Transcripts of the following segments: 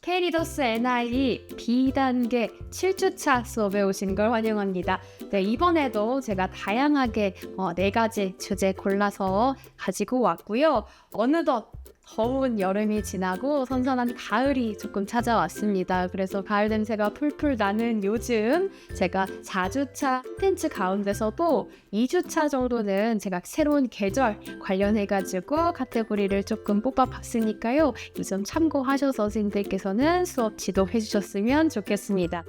K리더스 NI B단계 7주차 수업에 오신 걸 환영합니다. 네, 이번에도 제가 다양하게 4가지 주제 골라서 가지고 왔고요. 어느덧 더운 여름이 지나고 선선한 가을이 조금 찾아왔습니다. 그래서 가을 냄새가 풀풀 나는 요즘 제가 4주차 콘텐츠 가운데서도 2주차 정도는 제가 새로운 계절 관련해가지고 카테고리를 조금 뽑아봤으니까요. 이 점 참고하셔서 선생님들께서는 수업 지도해 주셨으면 좋겠습니다.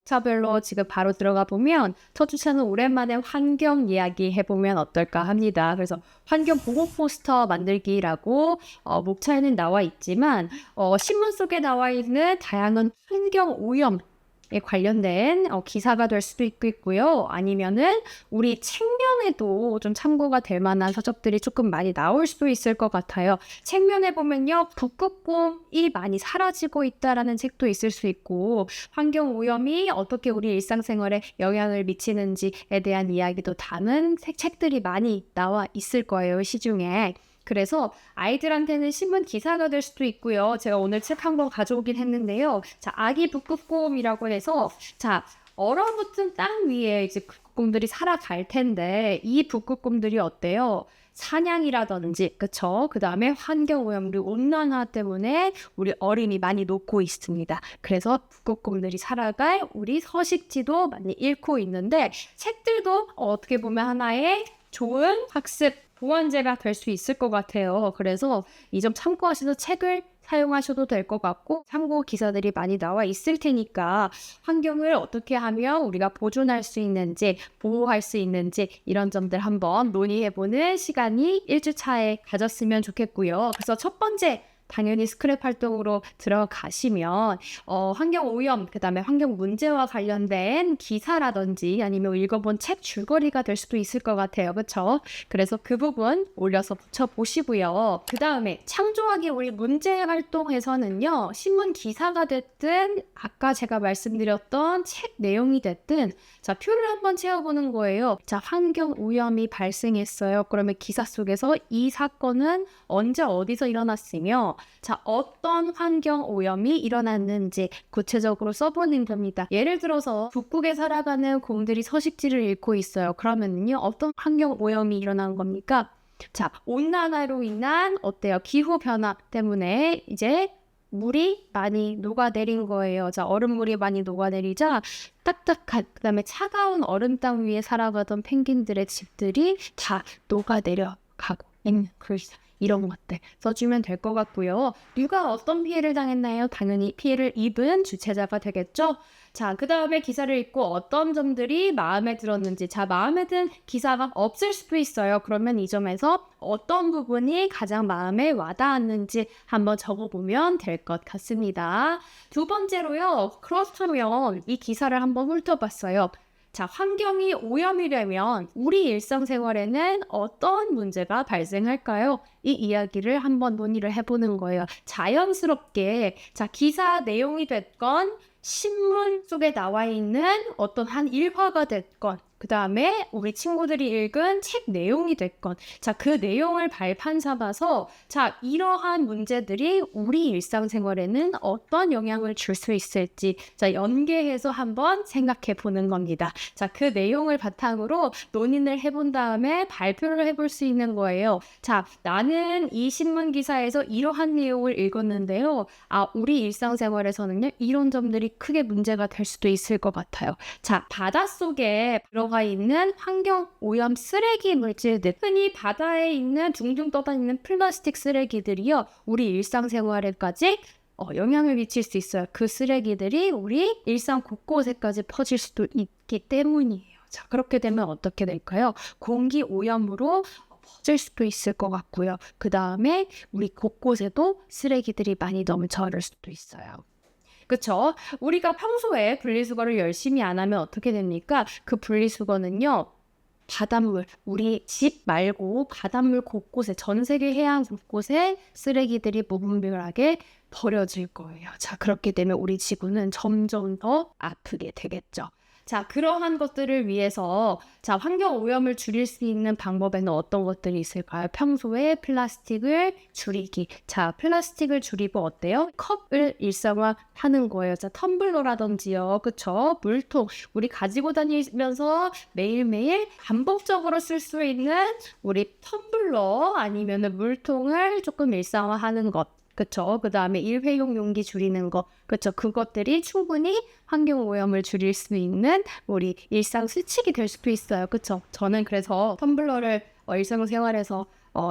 차별로 지금 바로 들어가 보면 첫 주차는 오랜만에 환경 이야기 해보면 어떨까 합니다. 그래서 환경 보호 포스터 만들기라고 목차에는 나와 있지만 신문 속에 나와 있는 다양한 환경 오염 관련된 기사가 될 수도 있고요. 아니면은 우리 책면에도 좀 참고가 될 만한 서적들이 조금 많이 나올 수도 있을 것 같아요. 책면에 보면요, 북극곰이 많이 사라지고 있다라는 책도 있을 수 있고, 환경 오염이 어떻게 우리 일상생활에 영향을 미치는지에 대한 이야기도 담은 책들이 많이 나와 있을 거예요, 시중에. 그래서 아이들한테는 신문 기사가 될 수도 있고요. 제가 오늘 책 한 권 가져오긴 했는데요. 자, 아기 북극곰이라고 해서 얼어붙은 땅 위에 이제 북극곰들이 살아갈 텐데 이 북극곰들이 어때요? 사냥이라든지, 그쵸? 그 다음에 환경오염, 우리 온난화 때문에 우리 어린이 많이 녹고 있습니다. 그래서 북극곰들이 살아갈 우리 서식지도 많이 잃고 있는데 책들도 어떻게 보면 하나의 좋은 학습 보완제가 될 수 있을 것 같아요. 그래서 이 점 참고하셔서 책을 사용하셔도 될 것 같고 참고 기사들이 많이 나와 있을 테니까 환경을 어떻게 하면 우리가 보존할 수 있는지 보호할 수 있는지 이런 점들 한번 논의해보는 시간이 1주차에 가졌으면 좋겠고요. 그래서 첫 번째 당연히 스크랩 활동으로 들어가시면 환경오염, 그 다음에 환경 문제와 관련된 기사라든지 아니면 읽어본 책 줄거리가 될 수도 있을 것 같아요. 그렇죠? 그래서 그 부분 올려서 붙여보시고요. 그 다음에 창조하기 우리 문제 활동에서는요. 신문 기사가 됐든 아까 제가 말씀드렸던 책 내용이 됐든 자, 표를 한번 채워보는 거예요. 자, 환경오염이 발생했어요. 그러면 기사 속에서 이 사건은 언제 어디서 일어났으며 자, 어떤 환경 오염이 일어났는지 구체적으로 써보는 겁니다. 예를 들어서 북극에 살아가는 곰들이 서식지를 잃고 있어요. 그러면요, 어떤 환경 오염이 일어난 겁니까? 자, 온난화로 인한 어때요? 기후 변화 때문에 이제 물이 많이 녹아내린 거예요. 자, 얼음물이 많이 녹아내리자 딱딱한, 그 다음에 차가운 얼음 땅 위에 살아가던 펭귄들의 집들이 다 녹아내려가고 있는 글자. 이런 것들 써주면 될 것 같고요. 누가 어떤 피해를 당했나요? 당연히 피해를 입은 주체자가 되겠죠? 자, 그 다음에 기사를 읽고 어떤 점들이 마음에 들었는지, 자, 마음에 든 기사가 없을 수도 있어요. 그러면 이 점에서 어떤 부분이 가장 마음에 와닿았는지 한번 적어보면 될 것 같습니다. 두 번째로요, 그렇다면 이 기사를 한번 훑어봤어요. 자, 환경이 오염이 되면 우리 일상생활에는 어떤 문제가 발생할까요? 이 이야기를 한번 논의를 해보는 거예요. 자연스럽게 자, 기사 내용이 됐건 신문 속에 나와 있는 어떤 한 일화가 됐건 그 다음에 우리 친구들이 읽은 책 내용이 됐건 자, 그 내용을 발판 삼아서 자, 이러한 문제들이 우리 일상생활에는 어떤 영향을 줄 수 있을지 자, 연계해서 한번 생각해 보는 겁니다. 자, 그 내용을 바탕으로 논의를 해본 다음에 발표를 해볼 수 있는 거예요. 자, 나는 이 신문 기사에서 이러한 내용을 읽었는데요. 아, 우리 일상생활에서는요, 이런 점들이 크게 문제가 될 수도 있을 것 같아요. 자, 바닷속에 들어가 있는 환경 오염 쓰레기 물질들, 흔히 바다에 있는 둥둥 떠다니는 플라스틱 쓰레기들이요, 우리 일상생활에까지 영향을 미칠 수 있어요. 그 쓰레기들이 우리 일상 곳곳에까지 퍼질 수도 있기 때문이에요. 자, 그렇게 되면 어떻게 될까요? 공기 오염으로 퍼질 수도 있을 것 같고요. 그 다음에 우리 곳곳에도 쓰레기들이 많이 넘쳐날 수도 있어요. 그쵸? 우리가 평소에 분리수거를 열심히 안 하면 어떻게 됩니까? 그 분리수거는요, 바닷물, 우리 집 말고 바닷물 곳곳에, 전 세계 해안 곳곳에 쓰레기들이 무분별하게 버려질 거예요. 자, 그렇게 되면 우리 지구는 점점 더 아프게 되겠죠. 자, 그러한 것들을 위해서 자, 환경 오염을 줄일 수 있는 방법에는 어떤 것들이 있을까요? 평소에 플라스틱을 줄이기. 자, 플라스틱을 줄이고 어때요? 컵을 일상화하는 거예요. 자, 텀블러라든지요. 그쵸? 물통. 우리 가지고 다니면서 매일매일 반복적으로 쓸 수 있는 우리 텀블러 아니면은 물통을 조금 일상화하는 것. 그쵸? 그 다음에 일회용 용기 줄이는 거. 그쵸? 그것들이 충분히 환경 오염을 줄일 수 있는 우리 일상 수칙이 될 수도 있어요. 그쵸? 저는 그래서 텀블러를 일상생활에서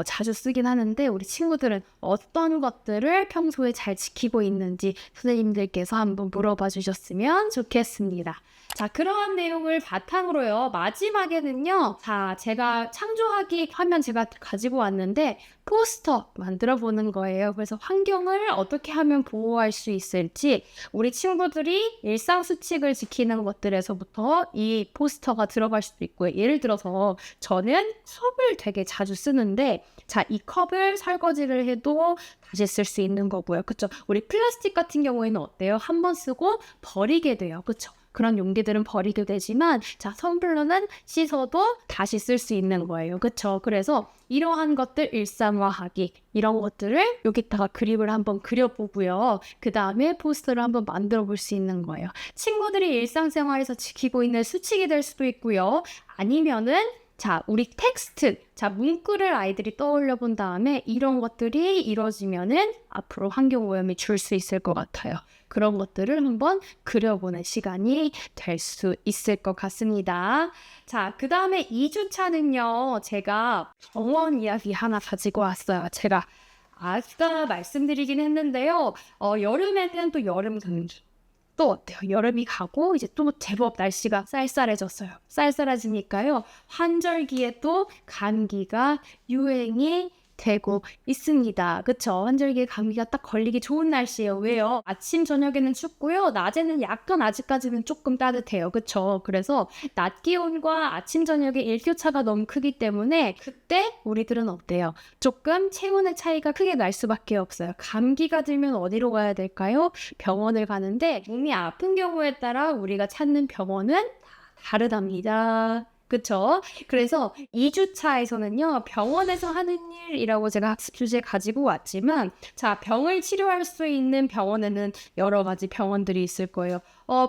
자주 쓰긴 하는데 우리 친구들은 어떤 것들을 평소에 잘 지키고 있는지 선생님들께서 한번 물어봐 주셨으면 좋겠습니다. 자, 그러한 내용을 바탕으로요. 마지막에는요. 자, 제가 창조하기 하면 제가 가지고 왔는데 포스터 만들어 보는 거예요. 그래서 환경을 어떻게 하면 보호할 수 있을지 우리 친구들이 일상 수칙을 지키는 것들에서부터 이 포스터가 들어갈 수도 있고요. 예를 들어서 저는 컵을 되게 자주 쓰는데 자, 이 컵을 설거지를 해도 다시 쓸 수 있는 거고요. 그쵸? 우리 플라스틱 같은 경우에는 어때요? 한 번 쓰고 버리게 돼요. 그쵸? 그런 용기들은 버리게 되지만 자, 텀블러는 씻어도 다시 쓸 수 있는 거예요. 그쵸? 그래서 이러한 것들 일상화하기 이런 것들을 여기다가 그림을 한번 그려보고요. 그 다음에 포스터를 한번 만들어 볼 수 있는 거예요. 친구들이 일상생활에서 지키고 있는 수칙이 될 수도 있고요. 아니면은 자, 우리 텍스트, 자, 문구를 아이들이 떠올려 본 다음에 이런 것들이 이루어지면은 앞으로 환경오염이 줄 수 있을 것 같아요. 그런 것들을 한번 그려보는 시간이 될 수 있을 것 같습니다. 자, 그 다음에 2주차는요, 제가 병원 이야기 하나 가지고 왔어요. 제가 아까 말씀드리긴 했는데요, 여름에는 또 여름 감기. 또 어때요? 여름이 가고 이제 또 제법 날씨가 쌀쌀해졌어요. 쌀쌀해지니까요. 환절기에 또 감기가 유행이 되고 있습니다. 그쵸? 환절기에 감기가 딱 걸리기 좋은 날씨예요. 왜요? 아침 저녁에는 춥고요. 낮에는 약간 아직까지는 조금 따뜻해요. 그쵸? 그래서 낮 기온과 아침 저녁의 일교차가 너무 크기 때문에 그때 우리들은 어때요? 조금 체온의 차이가 크게 날 수밖에 없어요. 감기가 들면 어디로 가야 될까요? 병원을 가는데 몸이 아픈 경우에 따라 우리가 찾는 병원은 다르답니다. 그쵸? 그래서 2주차에서는요, 병원에서 하는 일이라고 제가 학습 주제 가지고 왔지만, 자, 병을 치료할 수 있는 병원에는 여러 가지 병원들이 있을 거예요.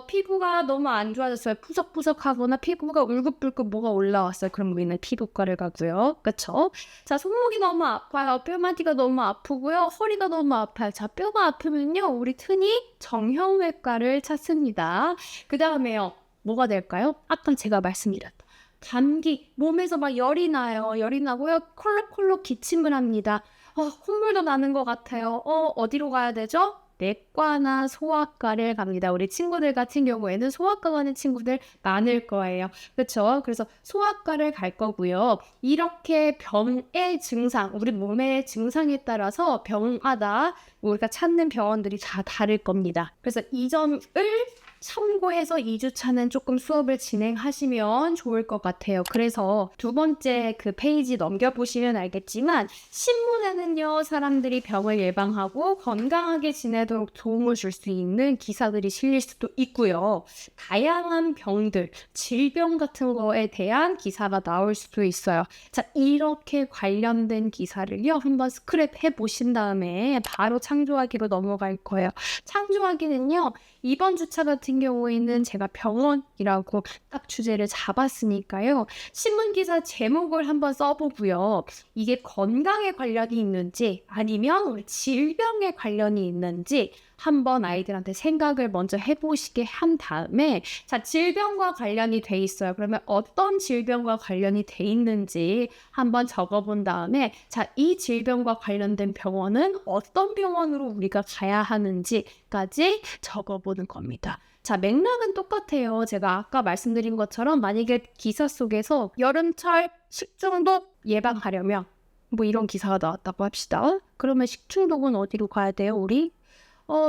피부가 너무 안 좋아졌어요. 푸석푸석하거나 피부가 울긋불긋 뭐가 올라왔어요. 그럼 우리는 피부과를 가고요. 그쵸? 자, 손목이 너무 아파요. 뼈마디가 너무 아프고요. 허리가 너무 아파요. 자, 뼈가 아프면요, 우리 흔히 정형외과를 찾습니다. 그 다음에요, 뭐가 될까요? 아까 제가 말씀드렸던 감기, 몸에서 막 열이 나요. 열이 나고요. 콜록콜록 기침을 합니다. 콧물도 나는 것 같아요. 어디로 가야 되죠? 내과나 소아과를 갑니다. 우리 친구들 같은 경우에는 소아과 가는 친구들 많을 거예요. 그렇죠? 그래서 소아과를 갈 거고요. 이렇게 병의 증상, 우리 몸의 증상에 따라서 병마다 우리가 찾는 병원들이 다 다를 겁니다. 그래서 이 점을 참고해서 2주차는 조금 수업을 진행하시면 좋을 것 같아요. 그래서 두 번째 그 페이지 넘겨보시면 알겠지만 신문에는요, 사람들이 병을 예방하고 건강하게 지내도록 도움을 줄 수 있는 기사들이 실릴 수도 있고요. 다양한 병들, 질병 같은 거에 대한 기사가 나올 수도 있어요. 자, 이렇게 관련된 기사를요, 한번 스크랩 해보신 다음에 바로 창조하기로 넘어갈 거예요. 창조하기는요, 이번 주차 같은 경우에는 제가 병원이라고 딱 주제를 잡았으니까요. 신문기사 제목을 한번 써보고요. 이게 건강에 관련이 있는지 아니면 질병에 관련이 있는지 한번 아이들한테 생각을 먼저 해보시게 한 다음에 자, 질병과 관련이 돼 있어요. 그러면 어떤 질병과 관련이 돼 있는지 한번 적어본 다음에 자, 이 질병과 관련된 병원은 어떤 병원으로 우리가 가야 하는지까지 적어보는 겁니다. 자, 맥락은 똑같아요. 제가 아까 말씀드린 것처럼 만약에 기사 속에서 여름철 식중독 예방하려면 뭐 이런 기사가 나왔다고 합시다. 그러면 식중독은 어디로 가야 돼요, 우리?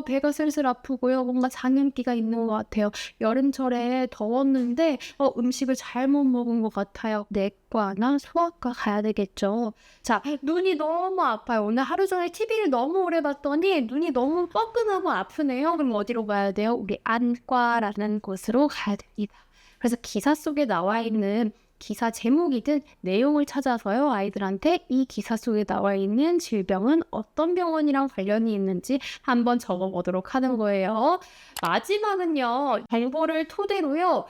배가 슬슬 아프고요. 뭔가 장염기가 있는 것 같아요. 여름철에 더웠는데 음식을 잘못 먹은 것 같아요. 내과나 소아과 가야 되겠죠. 자, 눈이 너무 아파요. 오늘 하루 종일 TV를 너무 오래 봤더니 눈이 너무 뻐근하고 아프네요. 그럼 어디로 가야 돼요? 우리 안과라는 곳으로 가야 됩니다. 그래서 기사 속에 나와 있는 기사 제목이든 내용을 찾아서요, 아이들한테 이 기사 속에 나와 있는 질병은 어떤 병원이랑 관련이 있는지 한번 적어보도록 하는 거예요. 마지막은요, 정보를 토대로요,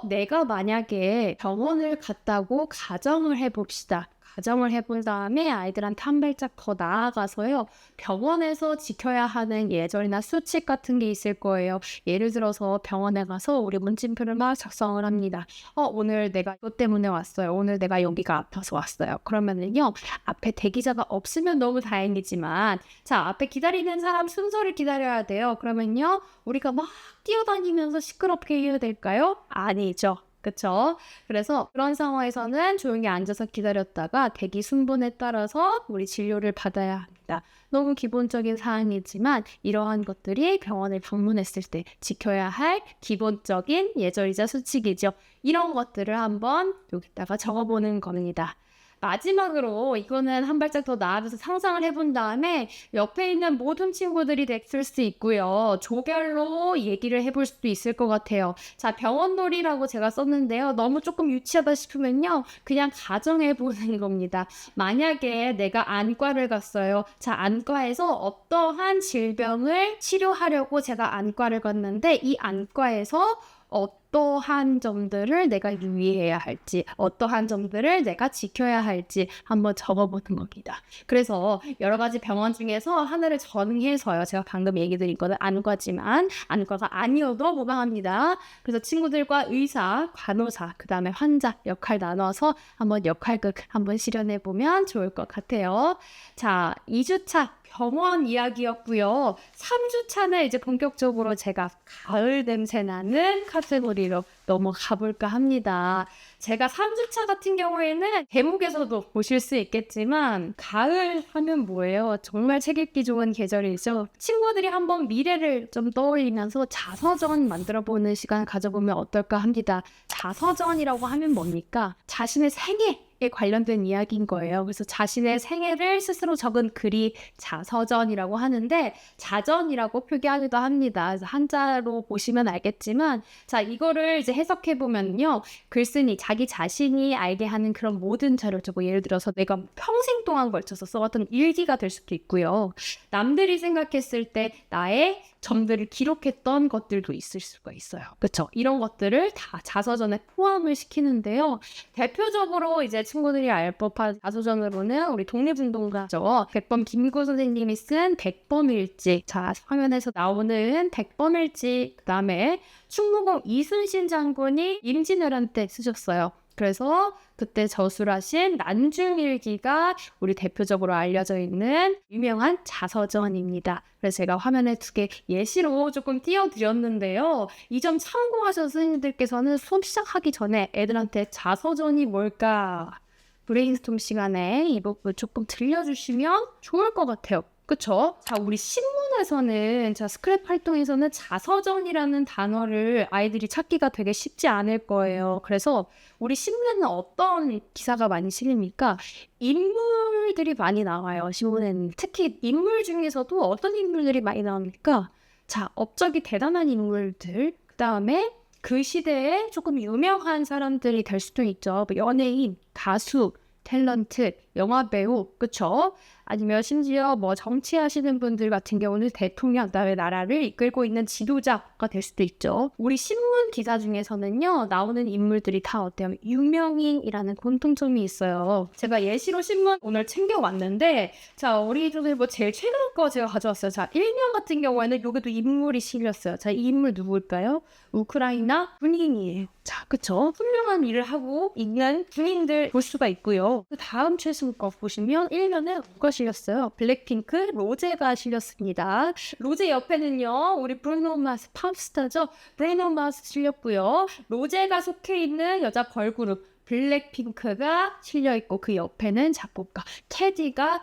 내가 만약에 병원을 갔다고 가정을 해봅시다. 가정을 해본 다음에 아이들한테 한 발짝 더 나아가서요, 병원에서 지켜야 하는 예절이나 수칙 같은 게 있을 거예요. 예를 들어서 병원에 가서 우리 문진표를 막 작성을 합니다. 오늘 내가 이것 때문에 왔어요. 오늘 내가 여기가 아파서 왔어요. 그러면은요, 앞에 대기자가 없으면 너무 다행이지만, 자, 앞에 기다리는 사람 순서를 기다려야 돼요. 그러면요, 우리가 막 뛰어다니면서 시끄럽게 해야 될까요? 아니죠. 그쵸? 그래서 그런 상황에서는 조용히 앉아서 기다렸다가 대기 순번에 따라서 우리 진료를 받아야 합니다. 너무 기본적인 사항이지만 이러한 것들이 병원을 방문했을 때 지켜야 할 기본적인 예절이자 수칙이죠. 이런 것들을 한번 여기다가 적어보는 겁니다. 마지막으로 이거는 한 발짝 더 나아가서 상상을 해본 다음에 옆에 있는 모든 친구들이 됐을 수 있고요. 조별로 얘기를 해볼 수도 있을 것 같아요. 자, 병원놀이라고 제가 썼는데요. 너무 조금 유치하다 싶으면요, 그냥 가정해보는 겁니다. 만약에 내가 안과를 갔어요. 자, 안과에서 어떠한 질병을 치료하려고 제가 안과를 갔는데 이 안과에서 어떠한 점들을 내가 유의해야 할지, 어떠한 점들을 내가 지켜야 할지 한번 적어보는 겁니다. 그래서 여러 가지 병원 중에서 하나를 정해서요. 제가 방금 얘기 드린 거는 안과지만 안과가 아니어도 무방합니다. 그래서 친구들과 의사, 간호사, 그 다음에 환자 역할 나눠서 한번 역할극 한번 실현해보면 좋을 것 같아요. 자, 2주차 병원 이야기였고요. 3주차는 이제 본격적으로 제가 가을 냄새 나는 카테고리로 넘어가 볼까 합니다. 제가 3주차 같은 경우에는 제목에서도 보실 수 있겠지만 가을 하면 뭐예요? 정말 책 읽기 좋은 계절이죠. 친구들이 한번 미래를 좀 떠올리면서 자서전 만들어보는 시간 가져보면 어떨까 합니다. 자서전이라고 하면 뭡니까? 자신의 생애 에 관련된 이야기인 거예요. 그래서 자신의 생애를 스스로 적은 글이 자서전이라고 하는데 자전이라고 표기하기도 합니다. 그래서 한자로 보시면 알겠지만, 자, 이거를 이제 해석해 보면요, 글쓴이 자기 자신이 알게 하는 그런 모든 자료를 적고, 예를 들어서 내가 평생 동안 걸쳐서 써왔던 일기가 될 수도 있고요. 남들이 생각했을 때 나의 점들을 기록했던 것들도 있을 수가 있어요. 그렇죠? 이런 것들을 다 자서전에 포함을 시키는데요. 대표적으로 이제 친구들이 알 법한 자서전으로는 우리 독립운동가죠. 백범 김구 선생님이 쓴 백범일지, 자, 화면에서 나오는 백범일지, 그 다음에 충무공 이순신 장군이 임진왜란 때 쓰셨어요. 그래서 그때 저술하신 난중일기가 우리 대표적으로 알려져 있는 유명한 자서전입니다. 그래서 제가 화면에 2개 예시로 조금 띄워드렸는데요. 이 점 참고하셔서 선생님들께서는 수업 시작하기 전에 애들한테 자서전이 뭘까? 브레인스톰 시간에 이 부분 조금 들려주시면 좋을 것 같아요. 그쵸? 자, 우리 신문에서는, 자, 스크랩 활동에서는 자서전이라는 단어를 아이들이 찾기가 되게 쉽지 않을 거예요. 그래서 우리 신문에는 어떤 기사가 많이 실립니까? 인물들이 많이 나와요, 신문에는. 특히 인물 중에서도 어떤 인물들이 많이 나옵니까? 자, 업적이 대단한 인물들, 그 다음에 그 시대에 조금 유명한 사람들이 될 수도 있죠. 연예인, 가수, 탤런트, 영화배우, 그쵸? 아니면 심지어 뭐 정치하시는 분들 같은 경우는 대통령, 그다음에 나라를 이끌고 있는 지도자가 될 수도 있죠. 우리 신문 기사 중에서는요, 나오는 인물들이 다 어때요? 유명인이라는 공통점이 있어요. 제가 예시로 신문 오늘 챙겨왔는데, 자, 우리 중에 뭐 제일 최근 거 제가 가져왔어요. 자, 1년 같은 경우에는 여기도 인물이 실렸어요. 자, 이 인물 누구일까요? 우크라이나 군인이에요. 자, 그쵸? 훌륭한 일을 하고 있는 군인들 볼 수가 있고요. 그 다음 최신 거 보시면 1면에 누가 실렸어요? 블랙핑크 로제가 실렸습니다. 로제 옆에는요, 우리 브루노 마스 팝스타죠? 브루노 마스 실렸고요. 로제가 속해 있는 여자 걸그룹 블랙핑크가 실려있고 그 옆에는 작곡가 테디가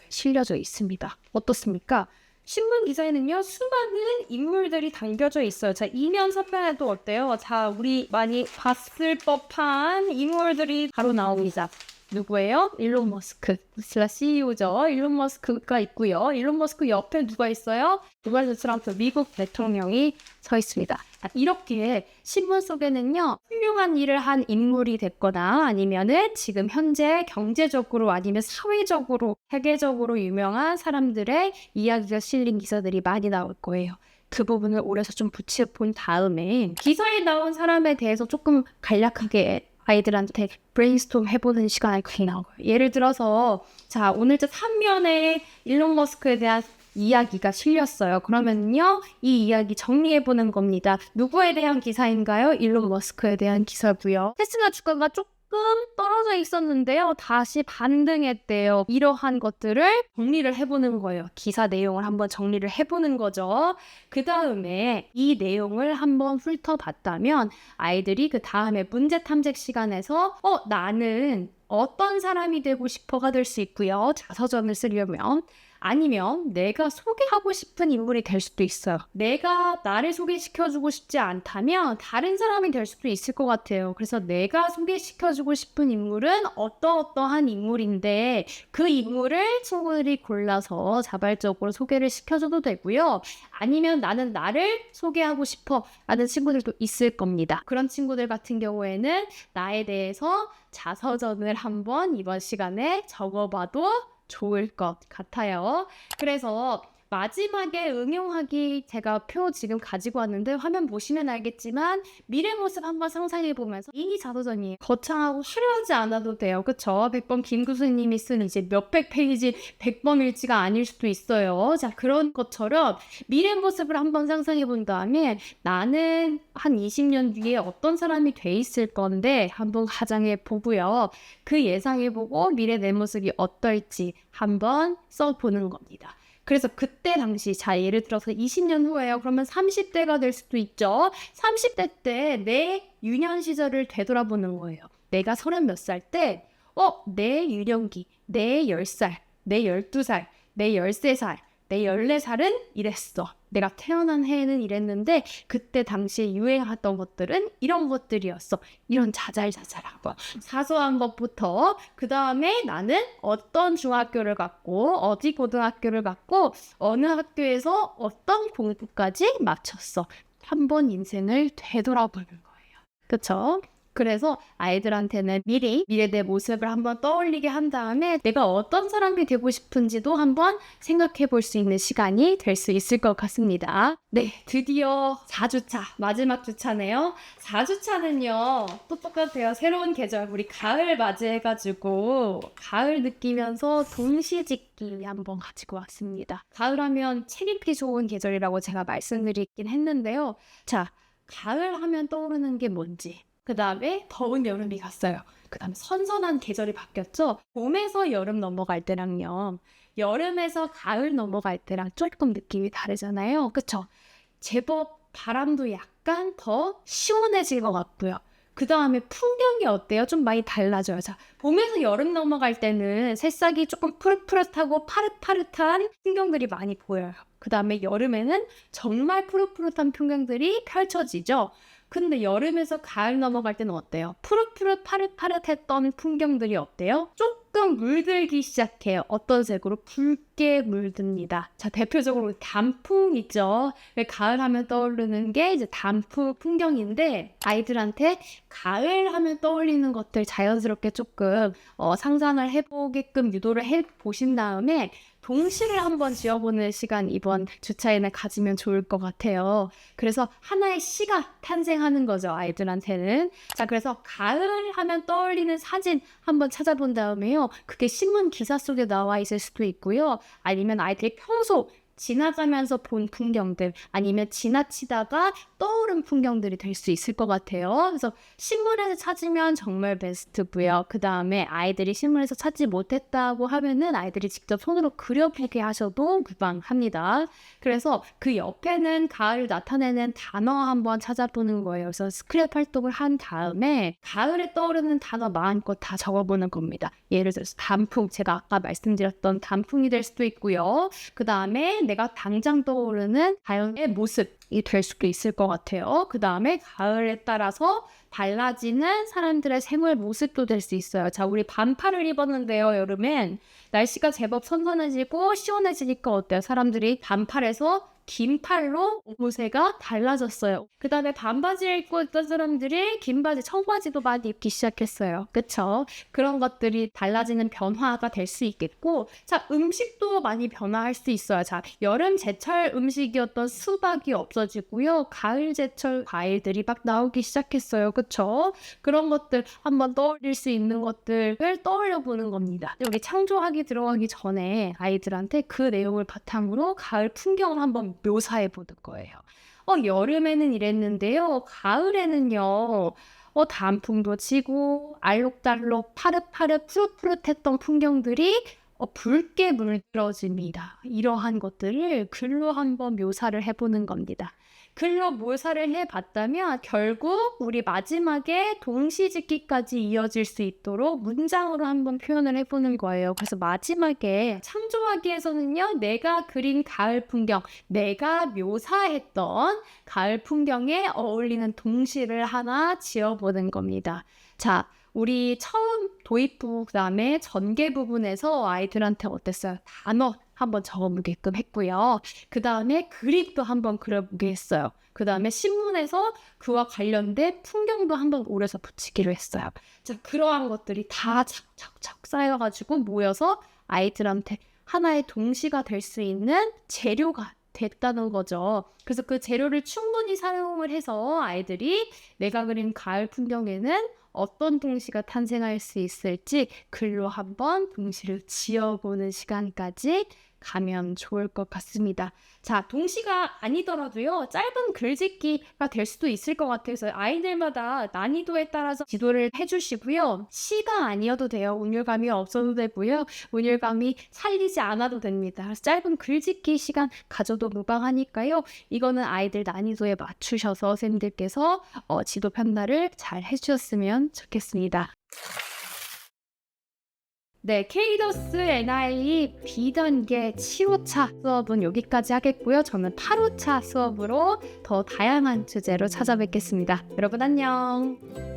실려져 있습니다. 어떻습니까? 신문 기사에는요, 수많은 인물들이 담겨져 있어요. 자, 2면 3면에도 어때요? 자, 우리 많이 봤을 법한 인물들이 바로 나옵니다. 누구예요? 일론 머스크 테슬라 CEO죠. 일론 머스크가 있고요. 일론 머스크 옆에 누가 있어요? 도널드 트럼프 미국 대통령이 서 있습니다. 이렇게 신문 속에는요, 훌륭한 일을 한 인물이 됐거나 아니면은 지금 현재 경제적으로 아니면 사회적으로 세계적으로 유명한 사람들의 이야기가 실린 기사들이 많이 나올 거예요. 그 부분을 올해서 좀 붙여본 다음에 기사에 나온 사람에 대해서 조금 간략하게 아이들한테 브레인스톰 해보는 시간을 갖는 거예요. 예를 들어서 자, 오늘자 3면에 일론 머스크에 대한 이야기가 실렸어요. 그러면요, 이 이야기 정리해보는 겁니다. 누구에 대한 기사인가요? 일론 머스크에 대한 기사고요. 테슬라 주가가 조금 떨어져 있었는데요, 다시 반등했대요. 이러한 것들을 정리를 해보는 거예요. 기사 내용을 한번 정리를 해보는 거죠. 그 다음에 이 내용을 한번 훑어봤다면 아이들이 그 다음에 문제 탐색 시간에서 나는 어떤 사람이 되고 싶어가 될 수 있고요. 자서전을 쓰려면. 아니면 내가 소개하고 싶은 인물이 될 수도 있어요. 내가 나를 소개시켜주고 싶지 않다면 다른 사람이 될 수도 있을 것 같아요. 그래서 내가 소개시켜주고 싶은 인물은 어떠한 인물인데 그 인물을 친구들이 골라서 자발적으로 소개를 시켜줘도 되고요. 아니면 나는 나를 소개하고 싶어 라는 친구들도 있을 겁니다. 그런 친구들 같은 경우에는 나에 대해서 자서전을 한번 이번 시간에 적어봐도 좋을 것 같아요. 그래서 마지막에 응용하기 제가 표 지금 가지고 왔는데 화면 보시면 알겠지만 미래 모습 한번 상상해 보면서 이 자서전이 거창하고 화려하지 않아도 돼요. 그쵸? 100번 김 교수님이 쓴 이제 몇백 페이지 100번 일지가 아닐 수도 있어요. 자, 그런 것처럼 미래 모습을 한번 상상해 본 다음에 나는 한 20년 뒤에 어떤 사람이 돼 있을 건데 한번 가정해 보고요. 그 예상해 보고 미래 내 모습이 어떨지 한번 써보는 겁니다. 그래서 그때 당시, 자, 예를 들어서 20년 후에요. 그러면 30대가 될 수도 있죠. 30대 때 내 유년 시절을 되돌아보는 거예요. 내가 30 몇 살 때, 내 유년기, 내 10살, 내 12살, 내 13살, 내 14살은 이랬어. 내가 태어난 해에는 이랬는데 그때 당시에 유행하던 것들은 이런 것들이었어. 이런 자잘자잘한 거. 사소한 것부터 그 다음에 나는 어떤 중학교를 갔고 어디 고등학교를 갔고 어느 학교에서 어떤 공부까지 마쳤어. 한번 인생을 되돌아보는 거예요. 그쵸? 그래서 아이들한테는 미리 미래 내 모습을 한번 떠올리게 한 다음에 내가 어떤 사람이 되고 싶은지도 한번 생각해 볼 수 있는 시간이 될 수 있을 것 같습니다. 네, 드디어 4주차, 마지막 주차네요. 4주차는요, 또 똑같아요. 새로운 계절, 우리 가을 맞이해가지고 가을 느끼면서 동시짓기 한번 가지고 왔습니다. 가을 하면 책 읽기 좋은 계절이라고 제가 말씀드리긴 했는데요. 자, 가을 하면 떠오르는 게 뭔지, 그 다음에 더운 여름이 갔어요. 그 다음에 선선한 계절이 바뀌었죠. 봄에서 여름 넘어갈 때랑요, 여름에서 가을 넘어갈 때랑 조금 느낌이 다르잖아요. 그쵸? 제법 바람도 약간 더 시원해질 것 같고요. 그 다음에 풍경이 어때요? 좀 많이 달라져요. 자, 봄에서 여름 넘어갈 때는 새싹이 조금 푸릇푸릇하고 파릇파릇한 풍경들이 많이 보여요. 그 다음에 여름에는 정말 푸릇푸릇한 풍경들이 펼쳐지죠. 근데 여름에서 가을 넘어갈 때는 어때요? 푸릇푸릇 파릇파릇했던 풍경들이 어때요? 조금 물들기 시작해요. 어떤 색으로? 붉게 물듭니다. 자, 대표적으로 단풍 있죠. 가을 하면 떠오르는 게 이제 단풍 풍경인데 아이들한테 가을 하면 떠올리는 것들 자연스럽게 조금 상상을 해보게끔 유도를 해보신 다음에 동시를 한번 지어보는 시간 이번 주차에는 가지면 좋을 것 같아요. 그래서 하나의 시가 탄생하는 거죠, 아이들한테는. 자, 그래서 가을 하면 떠올리는 사진 한번 찾아본 다음에요. 그게 신문 기사 속에 나와 있을 수도 있고요. 아니면 아이들이 평소 지나가면서 본 풍경들, 아니면 지나치다가 떠오른 풍경들이 될 수 있을 것 같아요. 그래서 신문에서 찾으면 정말 베스트고요. 그 다음에 아이들이 신문에서 찾지 못했다고 하면은 아이들이 직접 손으로 그려보게 하셔도 무방합니다. 그래서 그 옆에는 가을 나타내는 단어 한번 찾아보는 거예요. 그래서 스크랩 활동을 한 다음에 가을에 떠오르는 단어 마음껏 다 적어보는 겁니다. 예를 들어서 단풍, 제가 아까 말씀드렸던 단풍이 될 수도 있고요. 그 다음에 내가 당장 떠오르는 자연의 모습이 될 수도 있을 것 같아요. 그 다음에 가을에 따라서 달라지는 사람들의 생활 모습도 될 수 있어요. 자, 우리 반팔을 입었는데요, 여름엔. 날씨가 제법 선선해지고 시원해지니까 어때요? 사람들이 반팔에서 긴팔로 옷모세가 달라졌어요. 그 다음에 반바지를 입고 있던 사람들이 긴 바지, 청바지도 많이 입기 시작했어요. 그쵸? 그런 것들이 달라지는 변화가 될 수 있겠고, 자, 음식도 많이 변화할 수 있어요. 자, 여름 제철 음식이었던 수박이 없어지고요. 가을 제철 과일들이 막 나오기 시작했어요. 그쵸? 그런 것들 한번 떠올릴 수 있는 것들을 떠올려 보는 겁니다. 여기 창조하기 들어가기 전에 아이들한테 그 내용을 바탕으로 가을 풍경을 한번 묘사해 보는 거예요. 여름에는 이랬는데요. 가을에는요. 단풍도 지고 알록달록 파릇파릇 푸릇푸릇했던 풍경들이 붉게 물들어집니다. 이러한 것들을 글로 한번 묘사를 해보는 겁니다. 글로 묘사를 해봤다면 결국 우리 마지막에 동시짓기까지 이어질 수 있도록 문장으로 한번 표현을 해보는 거예요. 그래서 마지막에 창조하기에서는요, 내가 그린 가을 풍경, 내가 묘사했던 가을 풍경에 어울리는 동시를 하나 지어보는 겁니다. 자, 우리 처음 도입부 그다음에 전개 부분에서 아이들한테 어땠어요? 단어 한번 적어보게끔 했고요. 그 다음에 그림도 한번 그려보게 했어요. 그 다음에 신문에서 그와 관련된 풍경도 한번 오려서 붙이기로 했어요. 자, 그러한 것들이 다 착착착 쌓여가지고 모여서 아이들한테 하나의 동시가 될 수 있는 재료가 됐다는 거죠. 그래서 그 재료를 충분히 사용을 해서 아이들이 내가 그린 가을 풍경에는 어떤 동시가 탄생할 수 있을지 글로 한번 동시를 지어보는 시간까지 가면 좋을 것 같습니다. 자, 동시가 아니더라도요, 짧은 글짓기가 될 수도 있을 것 같아서 아이들마다 난이도에 따라서 지도를 해주시고요. 시가 아니어도 돼요. 운율감이 없어도 되고요. 운율감이 살리지 않아도 됩니다. 그래서 짧은 글짓기 시간 가져도 무방하니까요. 이거는 아이들 난이도에 맞추셔서 선생님들께서 지도 편달을 잘 해주셨으면 좋겠습니다. 네, 케이더스 NIE B단계 7호차 수업은 여기까지 하겠고요. 저는 8호차 수업으로 더 다양한 주제로 찾아뵙겠습니다. 여러분 안녕!